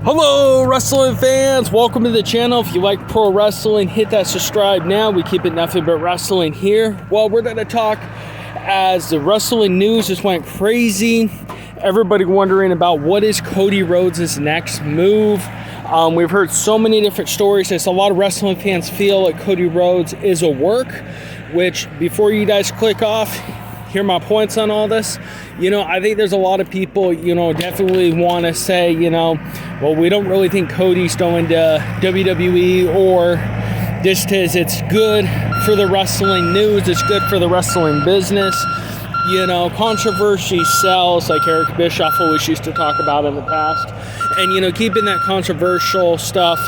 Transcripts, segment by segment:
Hello wrestling fans, welcome to the channel. If you like pro wrestling, hit that subscribe now. We keep it nothing but wrestling here. Well, we're going to talk as the wrestling news just went crazy. Everybody wondering about what is Cody Rhodes' next move. We've heard so many different stories as a lot of wrestling fans feel like Cody Rhodes is a work, which before you guys click off, hear my points on all this. I think there's a lot of people, definitely want to say, well, we don't really think Cody's going to WWE, or just as it's good for the wrestling news, it's good for the wrestling business. Controversy sells, like Eric Bischoff always used to talk about in the past. And, keeping that controversial stuff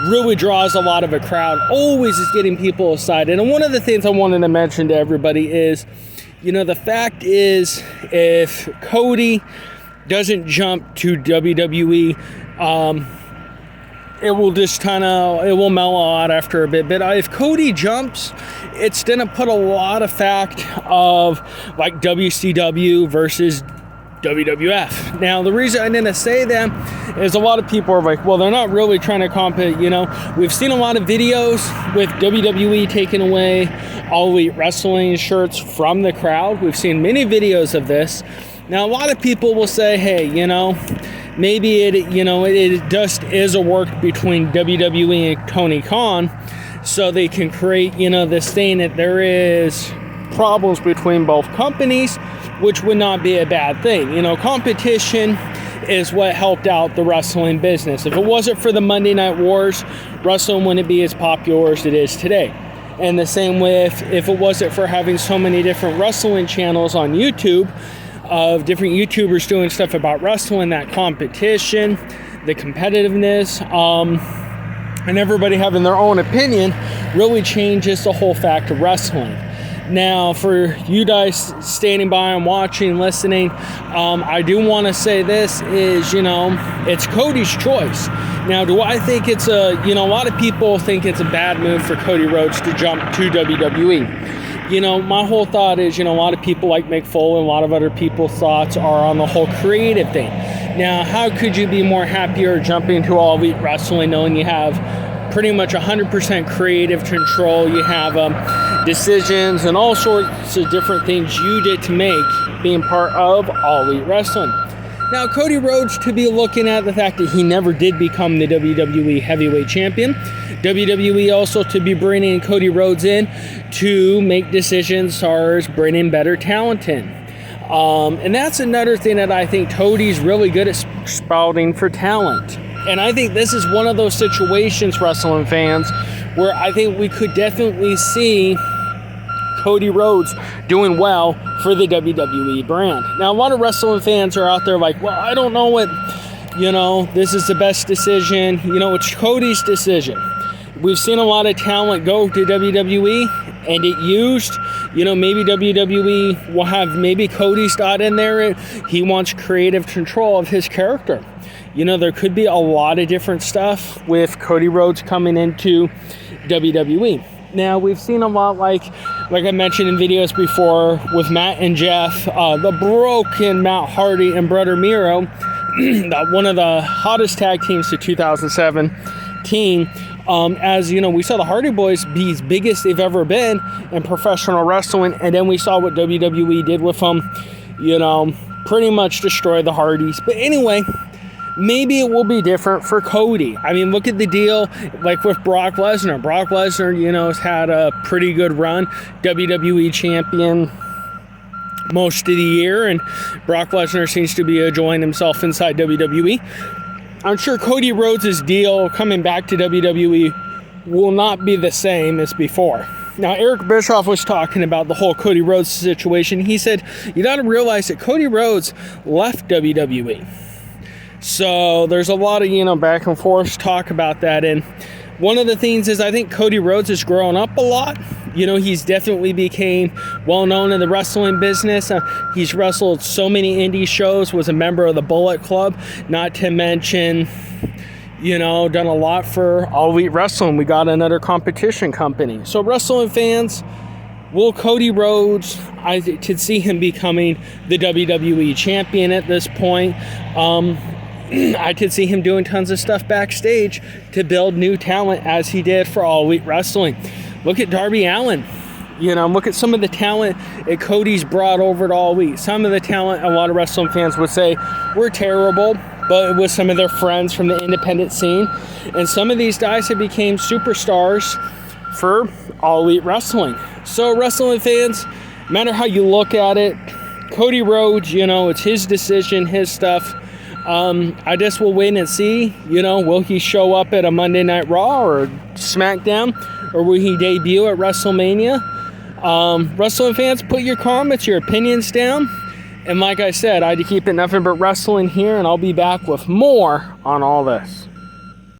really draws a lot of a crowd, always is getting people excited. And one of the things I wanted to mention to everybody is, the fact is, if Cody doesn't jump to WWE, it will just it will mellow out after a bit. But if Cody jumps, it's going to put a lot of fact of like WCW versus WWF. Now, the reason I'm going to say that is a lot of people are like, well, they're not really trying to compete. We've seen a lot of videos with WWE taking away All Elite Wrestling shirts from the crowd. We've seen many videos of this. Now, a lot of people will say, hey, maybe it just is a work between WWE and Tony Khan, so they can create, this thing that there is problems between both companies, which would not be a bad thing. Competition is what helped out the wrestling business. If it wasn't for the Monday Night Wars, wrestling wouldn't be as popular as it is today. And the same way, if it wasn't for having so many different wrestling channels on YouTube, of different YouTubers doing stuff about wrestling, that competition, the competitiveness, and everybody having their own opinion really changes the whole fact of wrestling. Now, for you guys standing by and watching, listening, I do want to say this is, it's Cody's choice. Now, do I think it's a lot of people think it's a bad move for Cody Rhodes to jump to WWE. My whole thought is, a lot of people like Mick Foley, and a lot of other people's thoughts are on the whole creative thing. Now, how could you be more happier jumping to All Elite Wrestling knowing you have pretty much 100% creative control? You have decisions and all sorts of different things you get to make being part of All Elite Wrestling. Now, Cody Rhodes, to be looking at the fact that he never did become the WWE Heavyweight Champion. WWE also to be bringing Cody Rhodes in to make decisions as far as bringing better talent in. And that's another thing that I think Cody's really good at spouting for talent. And I think this is one of those situations, wrestling fans, where I think we could definitely see Cody Rhodes doing well for the WWE brand. Now, a lot of wrestling fans are out there like, well, I don't know what, this is the best decision. It's Cody's decision. We've seen a lot of talent go to WWE and it used, maybe WWE will have, maybe Cody's got in there, he wants creative control of his character. There could be a lot of different stuff with Cody Rhodes coming into WWE. Now, we've seen a lot like I mentioned in videos before with Matt and Jeff, the broken Matt Hardy and Brother Miro, one of the hottest tag teams of 2017. As we saw the Hardy Boys be as big as they've ever been in professional wrestling, and then we saw what WWE did with them, pretty much destroy the Hardys. But anyway, maybe it will be different for Cody. I mean, look at the deal like with Brock Lesnar. Brock Lesnar, has had a pretty good run, WWE champion most of the year, and Brock Lesnar seems to be enjoying himself inside WWE. I'm sure Cody Rhodes' deal coming back to WWE will not be the same as before. Now, Eric Bischoff was talking about the whole Cody Rhodes situation. He said, you got to realize that Cody Rhodes left WWE. So there's a lot of, back and forth talk about that. And one of the things is I think Cody Rhodes has grown up a lot. He's definitely became well-known in the wrestling business. He's wrestled so many indie shows, was a member of the Bullet Club, not to mention, done a lot for All Elite Wrestling. We got another competition company. So wrestling fans, will Cody Rhodes, I could see him becoming the WWE champion at this point. I could see him doing tons of stuff backstage to build new talent as he did for All Elite Wrestling. Look at Darby Allin. You know, look at some of the talent that Cody's brought over to All Elite. Some of the talent a lot of wrestling fans would say were terrible, but with some of their friends from the independent scene. And some of these guys have became superstars for All Elite Wrestling. So wrestling fans, no matter how you look at it, Cody Rhodes, you know, it's his decision, his stuff. I guess we'll wait and see, you know, will he show up at a Monday Night Raw or SmackDown, or will he debut at WrestleMania? Wrestling fans, put your comments, your opinions down. And like I said, I had to keep it nothing but wrestling here, and I'll be back with more on all this.